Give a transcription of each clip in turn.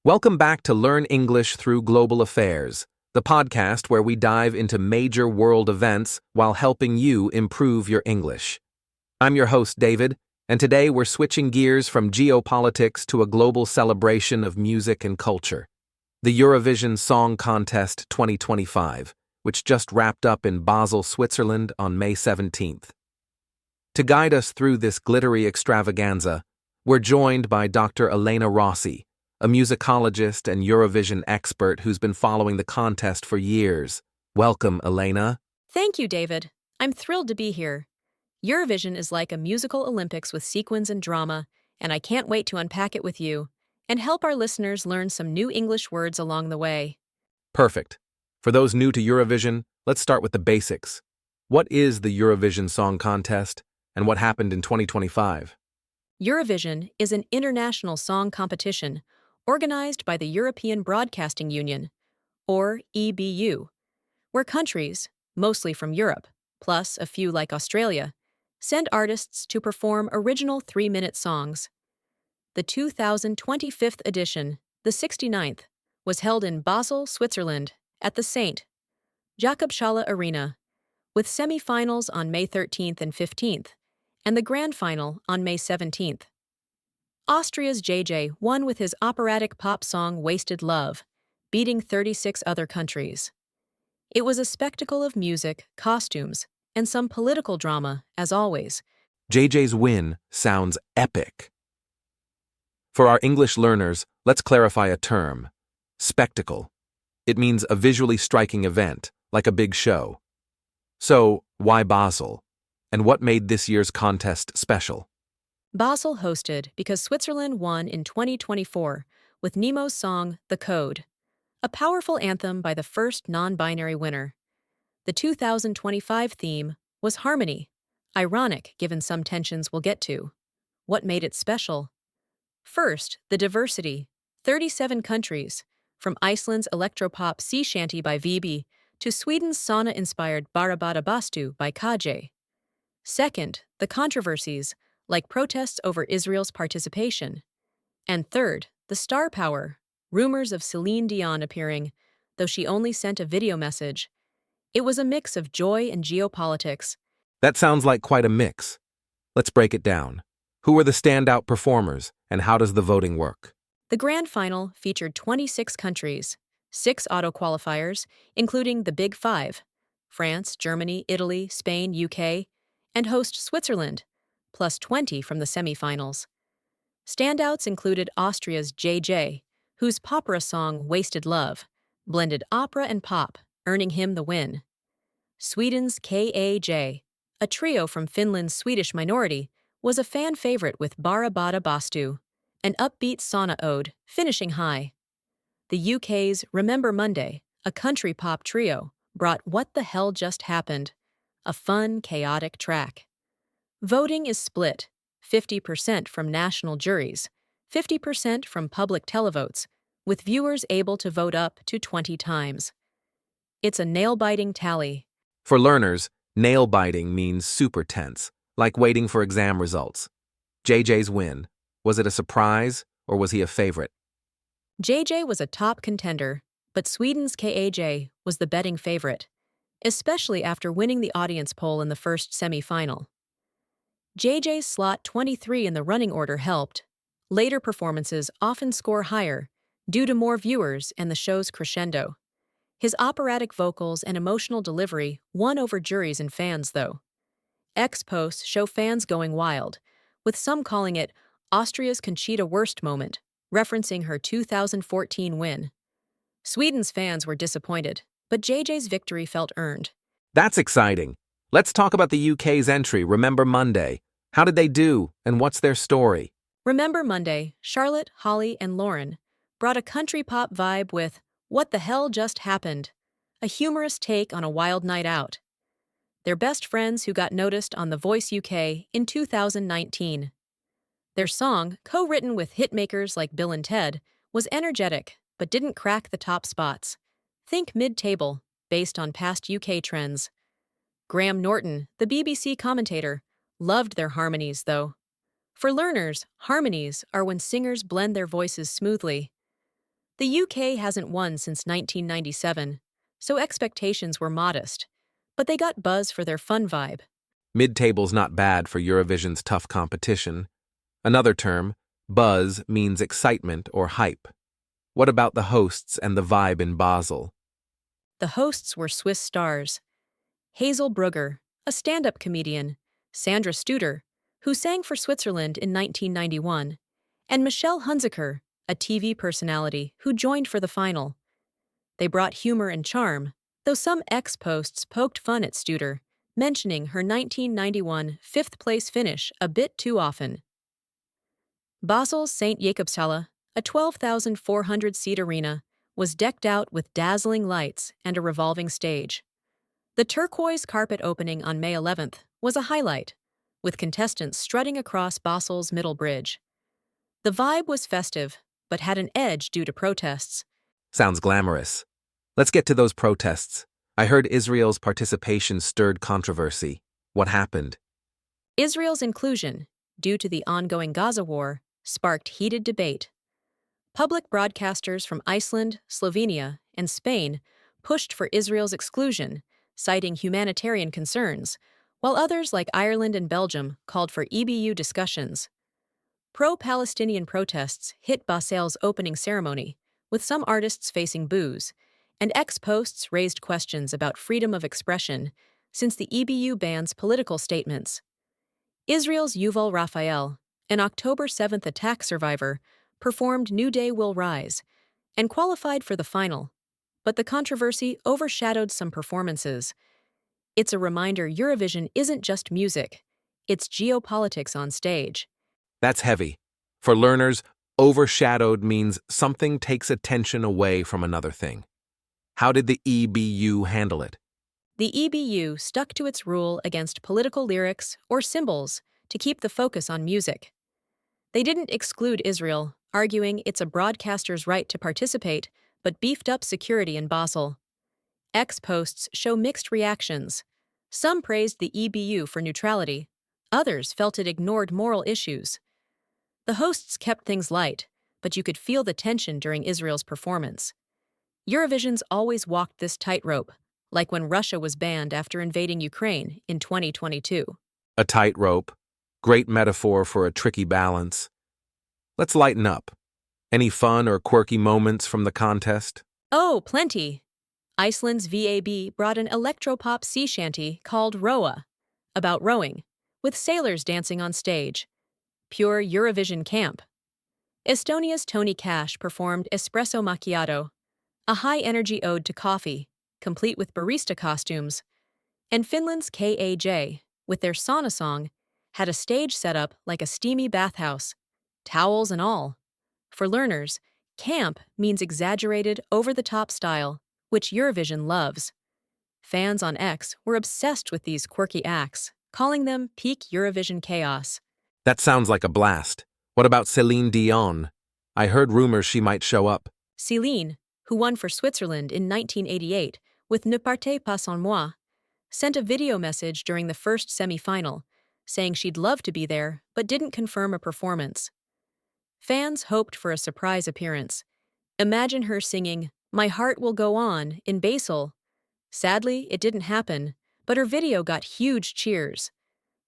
Welcome back to Learn English Through Global Affairs, the podcast where we dive into major world events while helping you improve your English. I'm your host, David, and today we're switching gears from geopolitics to a global celebration of music and culture. The Eurovision Song Contest 2025, which just wrapped up in Basel, Switzerland on May 17th. To guide us through this glittery extravaganza, we're joined by Dr. Elena Rossi, a musicologist and Eurovision expert who's been following the contest for years. Welcome, Elena. Thank you, David. I'm thrilled to be here. Eurovision is like a musical Olympics with sequins and drama, and I can't wait to unpack it with you and help our listeners learn some new English words along the way. Perfect. For those new to Eurovision, let's start with the basics. What is the Eurovision Song Contest, and what happened in 2025? Eurovision is an international song competition organized by the European Broadcasting Union, or EBU, where countries, mostly from Europe, plus a few like Australia, send artists to perform original 3-minute songs. The 2025 edition, the 69th, was held in Basel, Switzerland, at the St. Jakobshalle Arena, with semi-finals on May 13th and 15th, and the grand final on May 17th. Austria's JJ won with his operatic pop song Wasted Love, beating 36 other countries. It was a spectacle of music, costumes, and some political drama, as always. JJ's win sounds epic. For our English learners, let's clarify a term: spectacle. It means a visually striking event, like a big show. So, why Basel? And what made this year's contest special? Basel hosted because Switzerland won in 2024 with Nemo's song The Code, a powerful anthem by the first non-binary winner. The 2025 theme was harmony, ironic given some tensions we'll get to. What made it special? First, the diversity: 37 countries, from Iceland's electropop sea shanty by Vibi to Sweden's sauna-inspired Bara Bara Bastu by KJ. Second, the controversies, like protests over Israel's participation. And third, the star power, rumors of Celine Dion appearing, though she only sent a video message. It was a mix of joy and geopolitics. That sounds like quite a mix. Let's break it down. Who were the standout performers, and how does the voting work? The grand final featured 26 countries, 6 auto-qualifiers, including the Big Five: France, Germany, Italy, Spain, UK, and host Switzerland, plus 20 from the semi-finals. Standouts included Austria's JJ, whose opera song Wasted Love blended opera and pop, earning him the win. Sweden's KJ, a trio from Finland's Swedish minority, was a fan favorite with Bara Bara Bastu, an upbeat sauna ode, finishing high. The UK's Remember Monday, a country pop trio, brought What the Hell Just Happened, a fun, chaotic track. Voting is split, 50% from national juries, 50% from public televotes, with viewers able to vote up to 20 times. It's a nail-biting tally. For learners, nail-biting means super tense, like waiting for exam results. JJ's win, was it a surprise, or was he a favorite? JJ was a top contender, but Sweden's KJ was the betting favorite, especially after winning the audience poll in the first semi-final. JJ's slot 23 in the running order helped. Later performances often score higher, due to more viewers and the show's crescendo. His operatic vocals and emotional delivery won over juries and fans, though. Posts show fans going wild, with some calling it Austria's Conchita Wurst moment, referencing her 2014 win. Sweden's fans were disappointed, but JJ's victory felt earned. That's exciting. Let's talk about the UK's entry, Remember Monday. How did they do, and what's their story? Remember Monday, Charlotte, Holly, and Lauren brought a country pop vibe with What the Hell Just Happened, a humorous take on a wild night out. They're best friends who got noticed on The Voice UK in 2019. Their song, co-written with hitmakers like Bill and Ted, was energetic but didn't crack the top spots. Think mid-table, based on past UK trends. Graham Norton, the BBC commentator, loved their harmonies, though. For learners, harmonies are when singers blend their voices smoothly. The UK hasn't won since 1997, so expectations were modest, but they got buzz for their fun vibe. Mid-table's not bad for Eurovision's tough competition. Another term, buzz, means excitement or hype. What about the hosts and the vibe in Basel? The hosts were Swiss stars: Hazel Brugger, a stand-up comedian, Sandra Studer, who sang for Switzerland in 1991, and Michelle Hunziker, a TV personality who joined for the final. They brought humor and charm, though some ex-posts poked fun at Studer, mentioning her 1991 fifth-place finish a bit too often. Basel's St. Jakobshalle, a 12,400-seat arena, was decked out with dazzling lights and a revolving stage. The turquoise carpet opening on May 11th was a highlight, with contestants strutting across Basel's middle bridge. The vibe was festive, but had an edge due to protests. Sounds glamorous. Let's get to those protests. I heard Israel's participation stirred controversy. What happened? Israel's inclusion, due to the ongoing Gaza war, sparked heated debate. Public broadcasters from Iceland, Slovenia, and Spain pushed for Israel's exclusion, citing humanitarian concerns, while others like Ireland and Belgium called for EBU discussions. Pro-Palestinian protests hit Basel's opening ceremony, with some artists facing boos, and ex-posts raised questions about freedom of expression since the EBU bans political statements. Israel's Yuval Raphael, an October 7th attack survivor, performed New Day Will Rise and qualified for the final, but the controversy overshadowed some performances. It's a reminder Eurovision isn't just music, it's geopolitics on stage. That's heavy. For learners, overshadowed means something takes attention away from another thing. How did the EBU handle it? The EBU stuck to its rule against political lyrics or symbols to keep the focus on music. They didn't exclude Israel, arguing it's a broadcaster's right to participate, but beefed up security in Basel. Ex-posts show mixed reactions. Some praised the EBU for neutrality. Others felt it ignored moral issues. The hosts kept things light, but you could feel the tension during Israel's performance. Eurovision's always walked this tightrope, like when Russia was banned after invading Ukraine in 2022. A tightrope. Great metaphor for a tricky balance. Let's lighten up. Any fun or quirky moments from the contest? Oh, plenty! Iceland's VAB brought an electropop sea shanty called Roa, about rowing, with sailors dancing on stage. Pure Eurovision camp. Estonia's Tony Cash performed Espresso Macchiato, a high-energy ode to coffee, complete with barista costumes. And Finland's KAJ, with their sauna song, had a stage set up like a steamy bathhouse, towels and all. For learners, camp means exaggerated, over-the-top style, which Eurovision loves. Fans on X were obsessed with these quirky acts, calling them peak Eurovision chaos. That sounds like a blast. What about Celine Dion? I heard rumors she might show up. Celine, who won for Switzerland in 1988 with Ne partez pas sans moi, sent a video message during the first semi-final, saying she'd love to be there but didn't confirm a performance. Fans hoped for a surprise appearance. Imagine her singing My Heart Will Go On in Basel. Sadly, it didn't happen, but her video got huge cheers.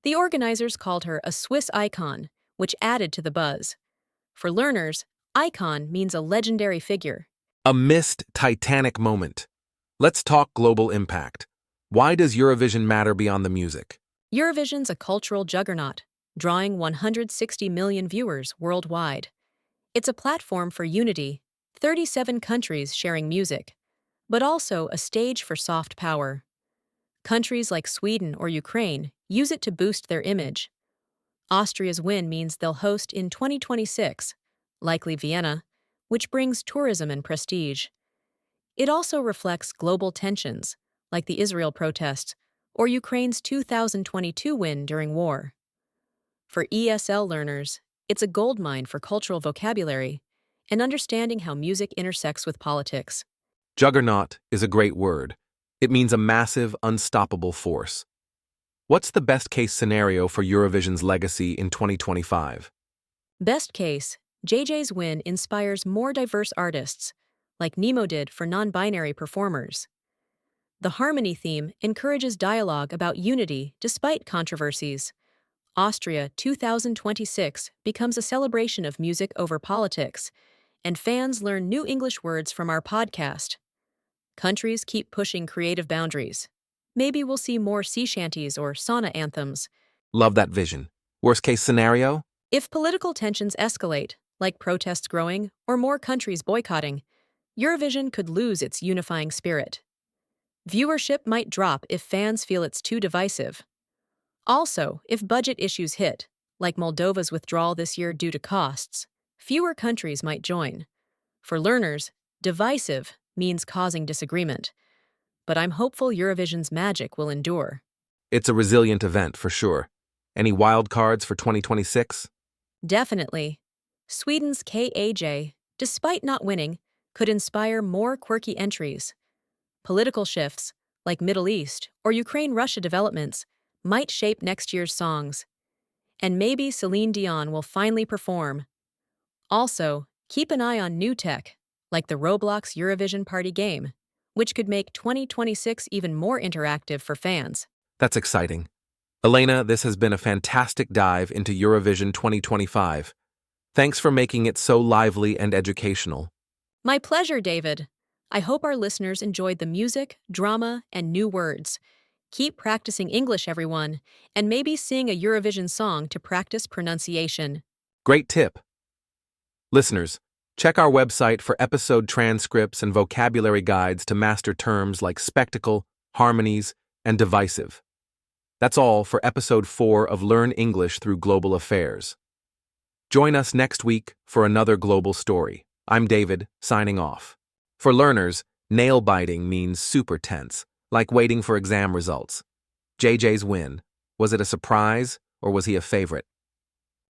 The organizers called her a Swiss icon, which added to the buzz. For learners, icon means a legendary figure. A missed Titanic moment. Let's talk global impact. Why does Eurovision matter beyond the music? Eurovision's a cultural juggernaut, drawing 160 million viewers worldwide. It's a platform for unity, 37 countries sharing music, but also a stage for soft power. Countries like Sweden or Ukraine use it to boost their image. Austria's win means they'll host in 2026, likely Vienna, which brings tourism and prestige. It also reflects global tensions, like the Israel protests or Ukraine's 2022 win during war. For ESL learners, it's a goldmine for cultural vocabulary and understanding how music intersects with politics. Juggernaut is a great word. It means a massive, unstoppable force. What's the best-case scenario for Eurovision's legacy in 2025? Best case, JJ's win inspires more diverse artists, like Nemo did for non-binary performers. The harmony theme encourages dialogue about unity despite controversies. Austria 2026 becomes a celebration of music over politics, and fans learn new English words from our podcast. Countries keep pushing creative boundaries. Maybe we'll see more sea shanties or sauna anthems. Love that vision. Worst case scenario? If political tensions escalate, like protests growing or more countries boycotting, Eurovision could lose its unifying spirit. Viewership might drop if fans feel it's too divisive. Also, if budget issues hit, like Moldova's withdrawal this year due to costs, fewer countries might join. For learners, divisive means causing disagreement. But I'm hopeful Eurovision's magic will endure. It's a resilient event for sure. Any wild cards for 2026? Definitely. Sweden's JJ, despite not winning, could inspire more quirky entries. Political shifts, like Middle East or Ukraine-Russia developments, might shape next year's songs. And maybe Celine Dion will finally perform. Also, keep an eye on new tech, like the Roblox Eurovision Party game, which could make 2026 even more interactive for fans. That's exciting. Elena, this has been a fantastic dive into Eurovision 2025. Thanks for making it so lively and educational. My pleasure, David. I hope our listeners enjoyed the music, drama, and new words. Keep practicing English, everyone, and maybe sing a Eurovision song to practice pronunciation. Great tip. Listeners, check our website for episode transcripts and vocabulary guides to master terms like spectacle, harmonies, and divisive. That's all for episode 4 of Learn English Through Global Affairs. Join us next week for another global story. I'm David, signing off. For learners, nail-biting means super tense, like waiting for exam results. JJ's win. Was it a surprise, or was he a favorite?